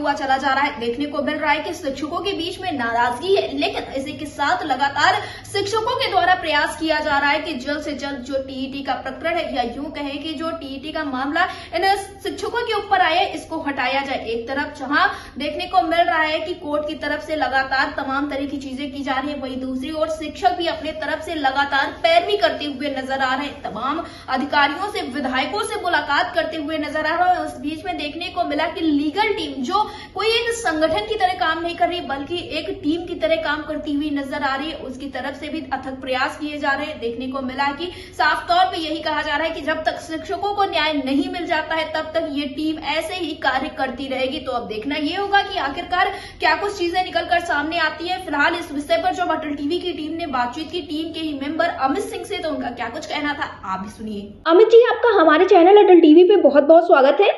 हुआ चला जा रहा है। देखने को मिल रहा है कि शिक्षकों के बीच में नाराजगी है, लेकिन इसी के साथ लगातार शिक्षकों के द्वारा प्रयास किया जा रहा है कि जल्द से जल्द जो टीईटी का प्रकरण है, या यूं कहें कि जो टीईटी का मामला इन शिक्षकों के ऊपर आया, इसको हटाया जाए। एक तरफ जहां देखने को मिल रहा है कि कोर्ट की तरफ से लगातार तमाम तरह की चीजें की जा रही है, वहीं दूसरी ओर शिक्षक भी अपने तरफ से लगातार पैरवी करते हुए नजर आ रहे हैं। तमाम अधिकारियों से, विधायकों से मुलाकात करते हुए नजर आ रहा है। उस बीच में देखने को मिला कि लीगल टीम जो कोई एक संगठन की तरह काम नहीं कर रही, बल्कि एक टीम की तरह काम करती हुई नजर आ रही है, उसकी तरफ से भी अथक प्रयास किए जा रहे हैं। देखने को मिला कि साफ तौर पे यही कहा जा रहा है कि जब तक शिक्षकों को न्याय नहीं मिल जाता है, तब तक ये टीम ऐसे ही कार्य करती रहेगी। तो अब देखना ये होगा कि आखिरकार क्या कुछ चीजें निकलकर सामने आती है। फिलहाल इस विषय पर जो अटल टीवी की टीम ने बातचीत की, टीम के ही मेंबर अमित सिंह से, तो उनका क्या कुछ कहना था, आप भी सुनिए। अमित जी, आपका हमारे चैनल अटल टीवी पे बहुत बहुत स्वागत है।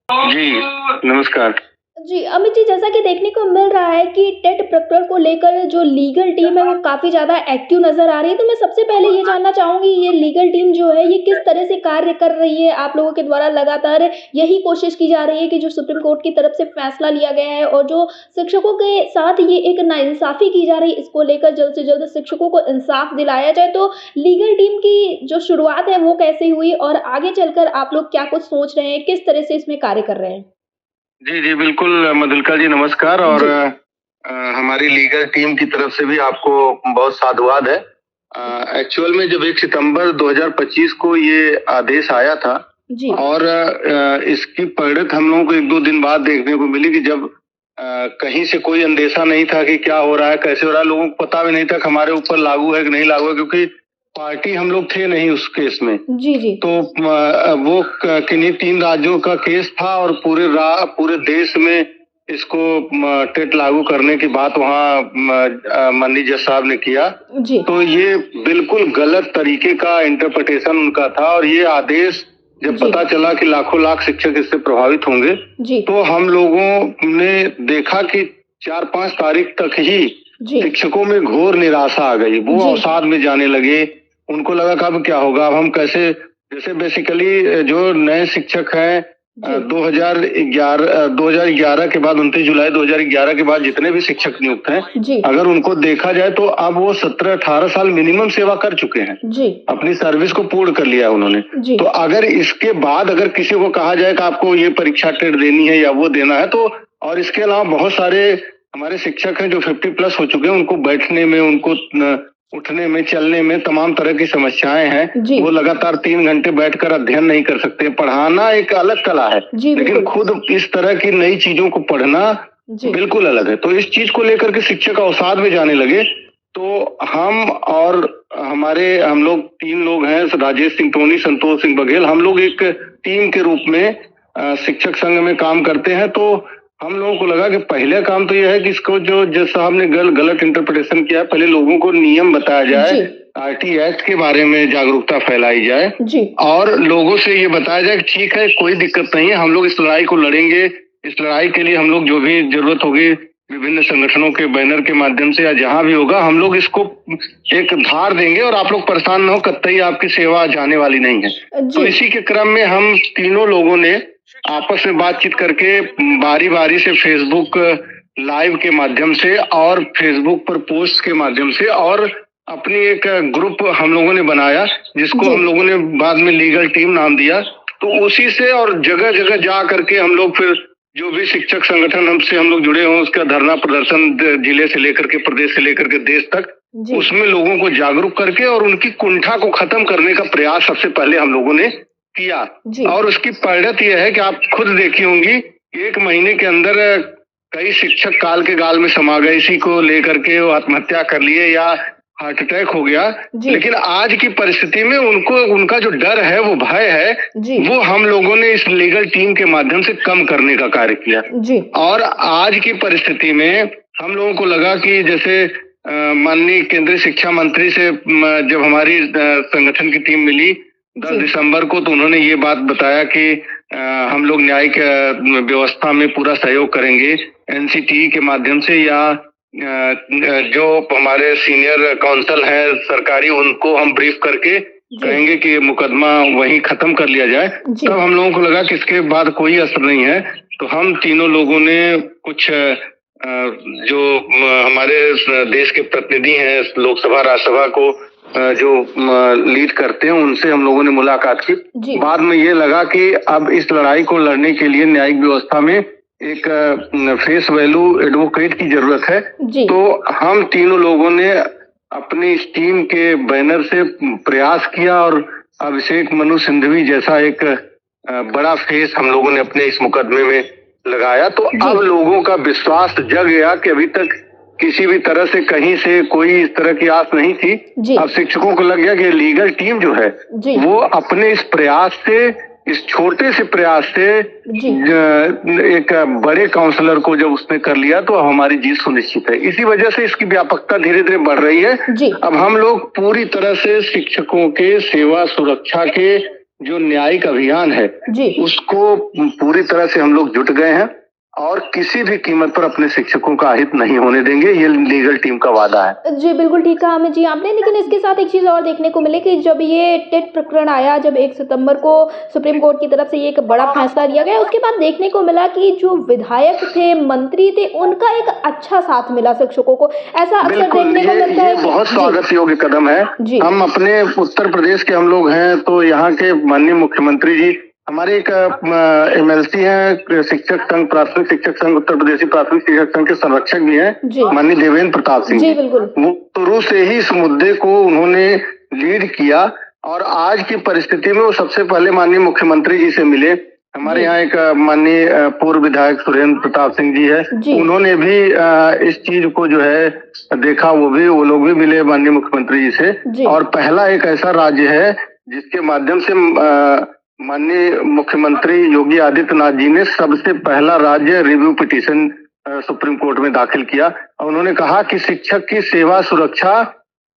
जी नमस्कार। जी अमित जी, जैसा कि देखने को मिल रहा है कि टेट प्रकरण को लेकर जो लीगल टीम है वो काफी ज्यादा एक्टिव नजर आ रही है, तो मैं सबसे पहले ये जानना चाहूंगी, ये लीगल टीम जो है ये किस तरह से कार्य कर रही है? आप लोगों के द्वारा लगातार यही कोशिश की जा रही है कि जो सुप्रीम कोर्ट की तरफ से फैसला लिया गया है और जो शिक्षकों के साथ ये एक नाइंसाफी की जा रही है, इसको लेकर जल्द से जल्द शिक्षकों को इंसाफ दिलाया जाए। तो लीगल टीम की जो शुरुआत है वो कैसे हुई और आगे चलकर आप लोग क्या कुछ सोच रहे हैं, किस तरह से इसमें कार्य कर रहे हैं? जी जी बिल्कुल मधुलिका जी, नमस्कार। और हमारी लीगल टीम की तरफ से भी आपको बहुत साधुवाद है। एक्चुअल में जब 1 सितंबर 2025 को ये आदेश आया था जी। और इसकी परिणत हम लोगों को 1-2 दिन बाद देखने को मिली कि जब कहीं से कोई अंदेशा नहीं था कि क्या हो रहा है, कैसे हो रहा है, लोगों को पता भी नहीं था कि हमारे ऊपर लागू है कि नहीं लागू है, क्योंकि पार्टी हम लोग थे नहीं उस केस में। जी जी। तो वो किन्हीं 3 राज्यों का केस था और पूरे देश में इसको टेट लागू करने की बात वहाँ माननीय जज साहब ने किया। जी। तो ये बिल्कुल गलत तरीके का इंटरप्रिटेशन उनका था और ये आदेश जब पता चला कि लाखों लाख शिक्षक इससे प्रभावित होंगे, तो हम लोगों ने देखा कि 4-5 तारीख तक ही शिक्षकों में घोर निराशा आ गई। वो अवसाद में जाने लगे। उनको लगा कि अब क्या होगा, अब हम कैसे, जैसे बेसिकली जो नए शिक्षक हैं 2011 के बाद 29 जुलाई 2011 के बाद जितने भी शिक्षक नियुक्त हैं, अगर उनको देखा जाए तो अब वो 17-18 साल मिनिमम सेवा कर चुके हैं। अपनी सर्विस को पूर्ण कर लिया उन्होंने। तो अगर इसके बाद अगर किसी को कहा जाए कि आपको ये परीक्षा टेट देनी है या वो देना है, तो और इसके अलावा बहुत सारे हमारे शिक्षक हैं जो 50+ हो चुके हैं, उनको बैठने में, उनको उठने में, चलने में तमाम तरह की समस्याएं हैं। वो लगातार 3 घंटे बैठकर अध्ययन नहीं कर सकते। पढ़ाना एक अलग कला है, लेकिन खुद इस तरह की नई चीजों को पढ़ना बिल्कुल अलग है। तो इस चीज को लेकर के शिक्षक अवसाद में जाने लगे। तो हम लोग 3 लोग हैं, राजेश सिंह टोनी, संतोष सिंह बघेल, हम लोग एक टीम के रूप में शिक्षक संघ में काम करते हैं। तो हम लोगों को लगा कि पहले काम तो यह है कि इसको जो जज साहब ने गलत इंटरप्रिटेशन किया, पहले लोगों को नियम बताया जाए, आरटी एक्ट के बारे में जागरूकता फैलाई जाए और लोगों से ये बताया जाए कि ठीक है, कोई दिक्कत नहीं है, हम लोग इस लड़ाई को लड़ेंगे। इस लड़ाई के लिए हम लोग जो भी जरूरत होगी विभिन्न संगठनों के बैनर के माध्यम से या जहां भी होगा, हम लोग इसको एक धार देंगे और आप लोग परेशान न हो, कतई आपकी सेवा जाने वाली नहीं है। तो इसी के क्रम में हम तीनों लोगों ने आपस में बातचीत करके बारी बारी से फेसबुक लाइव के माध्यम से और फेसबुक पर पोस्ट के माध्यम से और अपनी एक ग्रुप हम लोगों ने बनाया, जिसको हम लोगों ने बाद में लीगल टीम नाम दिया। तो उसी से और जगह जगह जा करके हम लोग फिर जो भी शिक्षक संगठन हमसे हम लोग जुड़े हों, उसका धरना प्रदर्शन जिले से लेकर के, प्रदेश से लेकर के देश तक, उसमें लोगों को जागरूक करके और उनकी कुंठा को खत्म करने का प्रयास सबसे पहले हम लोगों ने किया। और उसकी परिणत यह है कि आप खुद देखी होंगी, 1 महीने के अंदर कई शिक्षक काल के गाल में समा गए, इसी को लेकर के वो आत्महत्या कर लिए या हार्ट अटैक हो गया। लेकिन आज की परिस्थिति में उनका जो डर है, वो भय है, वो हम लोगों ने इस लीगल टीम के माध्यम से कम करने का कार्य किया। और आज की परिस्थिति में हम लोगों को लगा कि जैसे माननीय केंद्रीय शिक्षा मंत्री से जब हमारी संगठन की टीम मिली 10 दिसंबर को, तो उन्होंने ये बात बताया कि हम लोग न्यायिक व्यवस्था में पूरा सहयोग करेंगे एनसीटीई के माध्यम से, या जो हमारे सीनियर काउंसिल है सरकारी, उनको हम ब्रीफ करके कहेंगे कि ये मुकदमा वहीं खत्म कर लिया जाए। तब हम लोगों को लगा कि इसके बाद कोई असर नहीं है, तो हम तीनों लोगों ने कुछ जो हमारे देश के प्रतिनिधि हैं लोकसभा राज्यसभा को जो लीड करते हैं उनसे हम लोगों ने मुलाकात की। बाद में ये लगा कि अब इस लड़ाई को लड़ने के लिए न्यायिक व्यवस्था में एक फेस वैल्यू एडवोकेट की जरूरत है। तो हम तीनों लोगों ने अपनी इस टीम के बैनर से प्रयास किया और अभिषेक मनु सिंघवी जैसा एक बड़ा फेस हम लोगों ने अपने इस मुकदमे में लगाया। तो अब लोगों का विश्वास जग गया कि अभी तक किसी भी तरह से कहीं से कोई इस तरह की आस नहीं थी। अब शिक्षकों को लग गया कि लीगल टीम जो है वो अपने इस प्रयास से, इस छोटे से प्रयास से एक बड़े काउंसलर को जब उसने कर लिया तो हमारी जीत सुनिश्चित है। इसी वजह से इसकी व्यापकता धीरे धीरे बढ़ रही है। अब हम लोग पूरी तरह से शिक्षकों के सेवा सुरक्षा के जो न्यायिक अभियान है उसको पूरी तरह से हम लोग जुट गए हैं और किसी भी कीमत पर अपने शिक्षकों का अहित नहीं होने देंगे, ये लीगल टीम का वादा है। जी बिल्कुल ठीक कहा अमित जी आपने, लेकिन इसके साथ एक चीज और देखने को मिले कि जब ये टेट प्रकरण आया, जब 1 सितंबर को सुप्रीम कोर्ट की तरफ से ये एक बड़ा फैसला लिया गया, उसके बाद देखने को मिला कि जो विधायक थे, मंत्री थे, उनका एक अच्छा साथ मिला शिक्षकों को। ऐसा अक्सर देखने को मिलता है। बहुत स्वागत योग्य कदम है। हम अपने उत्तर प्रदेश के हम लोग हैं तो यहाँ के माननीय मुख्यमंत्री जी, हमारे एक MLC है शिक्षक संघ, प्राथमिक शिक्षक संघ, उत्तर प्रदेशी प्राथमिक शिक्षक संघ के संरक्षक भी हैं माननीय देवेंद्र प्रताप सिंह जी। वो शुरू से ही इस मुद्दे को उन्होंने लीड किया और आज की परिस्थिति में वो सबसे पहले माननीय मुख्यमंत्री जी से मिले। हमारे यहाँ एक माननीय पूर्व विधायक सुरेंद्र प्रताप सिंह जी है, उन्होंने भी इस चीज को जो है देखा, वो लोग भी मिले माननीय मुख्यमंत्री जी से। और पहला एक ऐसा राज्य है जिसके माध्यम से माननीय मुख्यमंत्री योगी आदित्यनाथ जी ने सबसे पहला राज्य रिव्यू पिटीशन सुप्रीम कोर्ट में दाखिल किया और उन्होंने कहा कि शिक्षक की सेवा सुरक्षा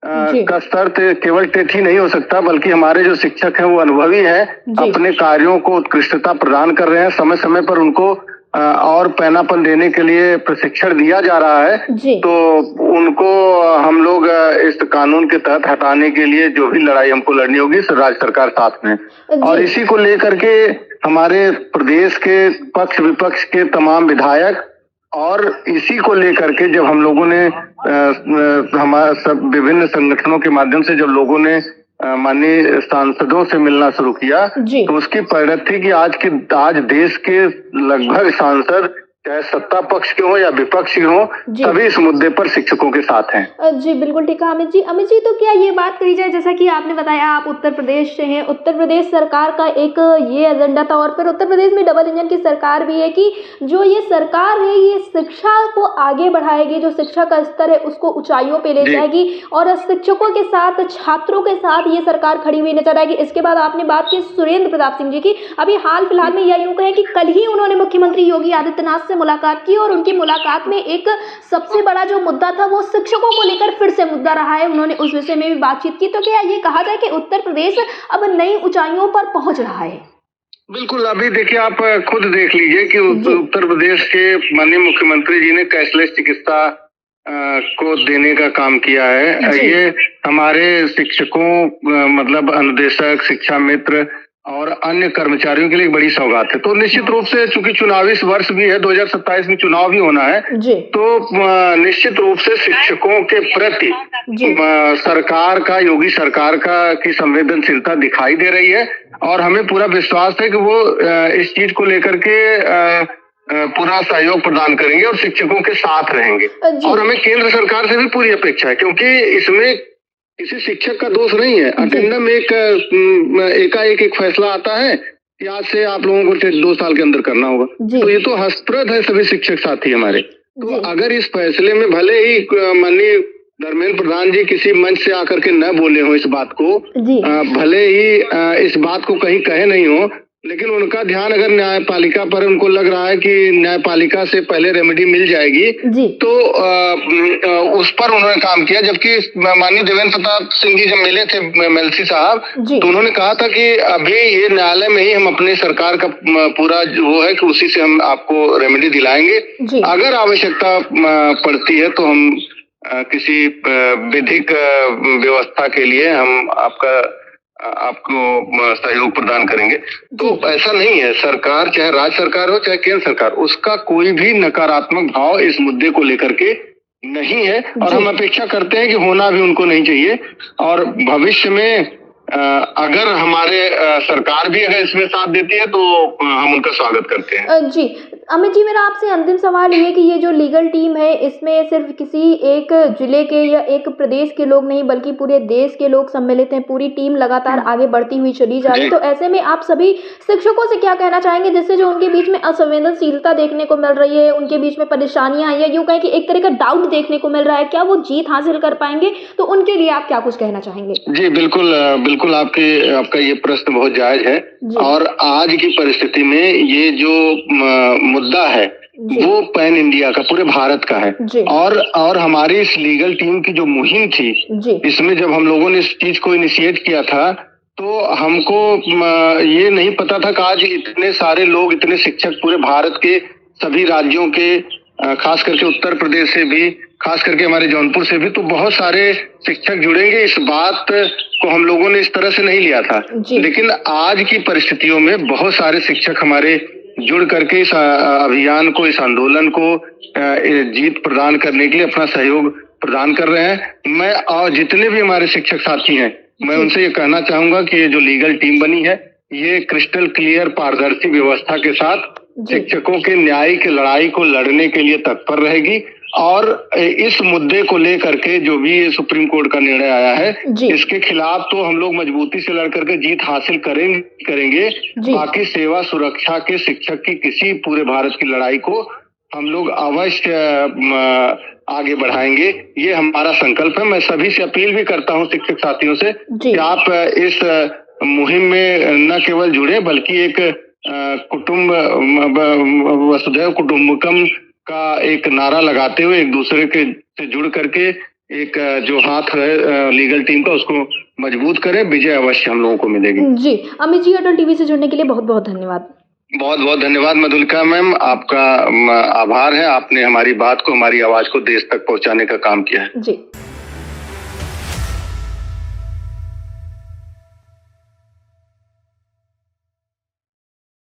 का स्तर केवल टेट ही नहीं हो सकता, बल्कि हमारे जो शिक्षक हैं वो अनुभवी हैं, अपने कार्यों को उत्कृष्टता प्रदान कर रहे हैं, समय समय पर उनको और पैनापन देने के लिए प्रशिक्षण दिया जा रहा है। तो उनको हम लोग इस कानून के तहत हटाने के लिए जो भी लड़ाई हमको लड़नी होगी राज्य सरकार साथ में। और इसी को लेकर के हमारे प्रदेश के पक्ष विपक्ष के तमाम विधायक और इसी को लेकर के जब हम लोगों ने हमारे सब विभिन्न संगठनों के माध्यम से जब लोगों ने माननीय सांसदों से मिलना शुरू किया तो उसकी परिणति थी कि आज देश के लगभग सांसद चाहे सत्ता पक्ष के हो या विपक्ष के हो, सभी इस मुद्दे पर शिक्षकों के साथ हैं। जी बिल्कुल ठीक है अमित जी तो क्या ये बात करी जाए, जैसा कि आपने बताया आप उत्तर प्रदेश से हैं, उत्तर प्रदेश सरकार का एक ये एजेंडा था और फिर उत्तर प्रदेश में डबल इंजन की सरकार भी है कि जो ये सरकार है ये शिक्षा को आगे बढ़ाएगी, जो शिक्षा का स्तर है उसको ऊंचाइयों पे ले जाएगी और शिक्षकों के साथ, छात्रों के साथ ये सरकार खड़ी हुई नजर आएगी। इसके बाद आपने बात की सुरेंद्र प्रताप सिंह जी की। अभी हाल फिलहाल में यह यूं कहे कि कल ही उन्होंने मुख्यमंत्री योगी आदित्यनाथ से मुलाकात की और उनकी मुलाकात में एक सबसे बड़ा जो मुद्दा था वो शिक्षकों को लेकर फिर से मुद्दा रहा है, उन्होंने उस विषय में भी बातचीत की। तो क्या ये कहा जाए कि उत्तर प्रदेश अब नई ऊंचाइयों पर पहुंच रहा है? बिल्कुल, अभी देखिए आप खुद देख लीजिए कि उत्तर प्रदेश के माननीय मुख्यमंत्री जी ने कैशलेस चिकित्सा को देने का काम किया है। ये हमारे शिक्षकों मतलब अनुदेशक, शिक्षा मित्र और अन्य कर्मचारियों के लिए एक बड़ी सौगात है। तो निश्चित रूप से चूंकि चुनावी वर्ष भी है, 2027 में चुनाव भी होना है, तो निश्चित रूप से शिक्षकों के प्रति सरकार का, योगी सरकार की संवेदनशीलता दिखाई दे रही है और हमें पूरा विश्वास है कि वो इस चीज को लेकर के पूरा सहयोग प्रदान करेंगे और शिक्षकों के साथ रहेंगे। और हमें केंद्र सरकार से भी पूरी अपेक्षा है, क्योंकि इसमें किसी शिक्षक का दोष नहीं है। अटेंडम एकाएक एक फैसला आता है कि आज से आप लोगों को 2 साल के अंदर करना होगा, तो ये तो हस्तप्रद है सभी शिक्षक साथी हमारे। तो अगर इस फैसले में भले ही माननीय धर्मेंद्र प्रधान जी किसी मंच से आकर के न बोले हो इस बात को, भले ही इस बात को कहीं कहे नहीं हो, लेकिन उनका ध्यान अगर न्यायपालिका पर उनको लग रहा है कि न्यायपालिका से पहले रेमेडी मिल जाएगी, तो उस पर उन्होंने काम किया। जबकि माननीय देवेंद्र प्रताप सिंह जी जब मिले थे MLC साहब, तो उन्होंने कहा था कि अभी ये न्यायालय में ही हम अपनी सरकार का पूरा वो है कि उसी से हम आपको रेमेडी दिलाएंगे। अगर आवश्यकता पड़ती है तो हम किसी विधिक व्यवस्था के लिए हम आपको सहयोग प्रदान करेंगे। तो ऐसा नहीं है, सरकार चाहे राज्य सरकार हो चाहे केंद्र सरकार, उसका कोई भी नकारात्मक भाव इस मुद्दे को लेकर के नहीं है और हम अपेक्षा करते हैं कि होना भी उनको नहीं चाहिए। और भविष्य में अगर हमारे सरकार भी अगर इसमें साथ देती है तो हम उनका स्वागत करते हैं। जी अमित जी, मेरा आपसे अंतिम सवाल ये कि ये जो लीगल टीम है इसमें सिर्फ किसी एक जिले के या एक प्रदेश के लोग नहीं बल्कि पूरे देश के लोग सम्मिलित हैं, पूरी टीम लगातार आगे बढ़ती हुई चली जा रही है, तो ऐसे में आप सभी शिक्षकों से क्या कहना चाहेंगे जिससे जो उनके बीच में असंवेदनशीलता देखने को मिल रही है, उनके बीच में परेशानियां आई है, यूं कहें कि एक तरह का डाउट देखने को मिल रहा है, क्या वो जीत हासिल कर पाएंगे? तो उनके लिए आप क्या कुछ कहना चाहेंगे? जी बिल्कुल बिल्कुल, आपका ये प्रश्न बहुत जायज है और आज की परिस्थिति में ये जो मुद्दा है वो पैन इंडिया का, पूरे भारत का है। और हमारी इस लीगल टीम की जो मुहिम थी, इसमें जब हम लोगों ने इस चीज को इनिशिएट किया था तो हमको ये नहीं पता था कि आज इतने सारे लोग, इतने शिक्षक पूरे भारत के सभी राज्यों के, खास करके उत्तर प्रदेश से भी, खास करके हमारे जौनपुर से भी, तो बहुत सारे शिक्षक जुड़ेंगे। इस बात को हम लोगों ने इस तरह से नहीं लिया था, लेकिन आज की परिस्थितियों में बहुत सारे शिक्षक हमारे जुड़ करके इस अभियान को, इस आंदोलन को जीत प्रदान करने के लिए अपना सहयोग प्रदान कर रहे हैं। मैं और जितने भी हमारे शिक्षक साथी हैं, मैं उनसे ये कहना चाहूंगा कि ये जो लीगल टीम बनी है ये क्रिस्टल क्लियर पारदर्शी व्यवस्था के साथ शिक्षकों के न्यायिक लड़ाई को लड़ने के लिए तत्पर रहेगी और इस मुद्दे को लेकर के जो भी सुप्रीम कोर्ट का निर्णय आया है इसके खिलाफ तो हम लोग मजबूती से लड़ करके जीत हासिल करेंगे। बाकी सेवा सुरक्षा के शिक्षक की किसी पूरे भारत की लड़ाई को हम लोग अवश्य आगे बढ़ाएंगे, ये हमारा संकल्प है। मैं सभी से अपील भी करता हूँ, शिक्षक साथियों से, कि आप इस मुहिम में न केवल जुड़े बल्कि एक कुटुंब वसुधैव कुटुंबकम का एक नारा लगाते हुए एक दूसरे के से जुड़ करके एक जो हाथ है लीगल टीम का उसको मजबूत करें। विजय अवश्य हम लोगों को मिलेगी। जी अमित जी, अटल टीवी से जुड़ने के लिए बहुत बहुत धन्यवाद। बहुत बहुत धन्यवाद मधुलिका मैम, आपका आभार है, आपने हमारी बात को, हमारी आवाज को देश तक पहुंचाने का काम किया है। जी।